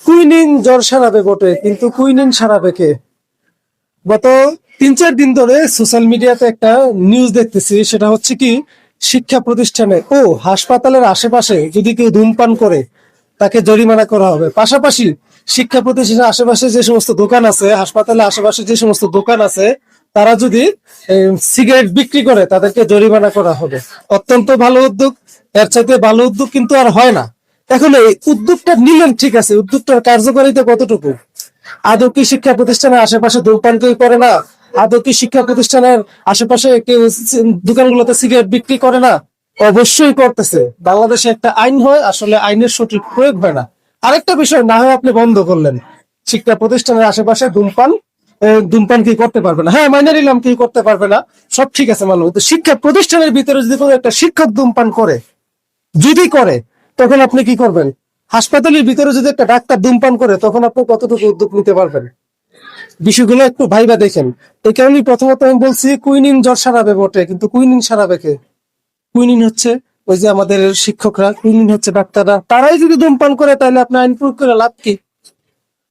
Quinine জ্বর সারাবে বটে, কিন্তু কুইনিন সারাবে কে? গত 3-4 দিন ধরে সোশ্যাল মিডিয়াতে একটা নিউজ দেখতেছি, সেটা হচ্ছে কি, শিক্ষা প্রতিষ্ঠানে ও হাসপাতালের আশেপাশে যদি কেউ ধূমপান করে তাকে জরিমানা করা হবে। পাশাপাশি শিক্ষা প্রতিষ্ঠানের আশেপাশে যে সমস্ত দোকান আছে, হাসপাতালের আশেপাশে যে সমস্ত দোকান আছে, তারা যদি সিগারেট বিক্রি করে তাদেরকে জরিমানা করা হবে। অত্যন্ত ভালো উদ্যোগ। এর চাইতে ভালো উদ্যোগ কিন্তু আর হয় না। এখন এই উদ্যোগটা নিলেন, ঠিক আছে, উদ্যোগটার কার্যকারিতা কতটুকু? আদৌ কি শিক্ষা প্রতিষ্ঠানের আশেপাশে ধূমপান কেউ করে না? আদৌ কি শিক্ষা প্রতিষ্ঠানের আশেপাশে কেউ দোকানগুলোতে সিগারেট বিক্রি করে না? অবশ্যই করতেছে। বাংলাদেশে একটা আইন হয়, আসলে আইনের সঠিক প্রয়োগ হয় না। আরেকটা বিষয়, না হয় আপনি বন্ধ করলেন শিক্ষা প্রতিষ্ঠানের আশেপাশে ধূমপান কি করতে পারবে না? হ্যাঁ, মাইনে নিলাম কি করতে পারবে না, সব ঠিক আছে মানলাম, কিন্তু শিক্ষা প্রতিষ্ঠানের ভিতরে যদি কোনো একটা শিক্ষক ধূমপান করে, যদি করে, তখন আপনি কি করবেন? হাসপাতালের ভিতরে যদি একটা ডাক্তার ধূমপান করে, তখন আপনি কতটুকু উদ্যোগ নিতে পারবেন? বিষয়গুলো একটু ভাইবা দেখেন। এই কারণেই প্রথমত আমি বলছি কুইনিন জ্বর সারাবে বটে, কিন্তু কুইনিন সারাবে কে? কুইনিন হচ্ছে ওই যে আমাদের শিক্ষকরা, কুইনিন হচ্ছে ডাক্তাররা। তারাই যদি ধূমপান করে, তাহলে আপনি আইন প্রয়োগ করে লাভ কি?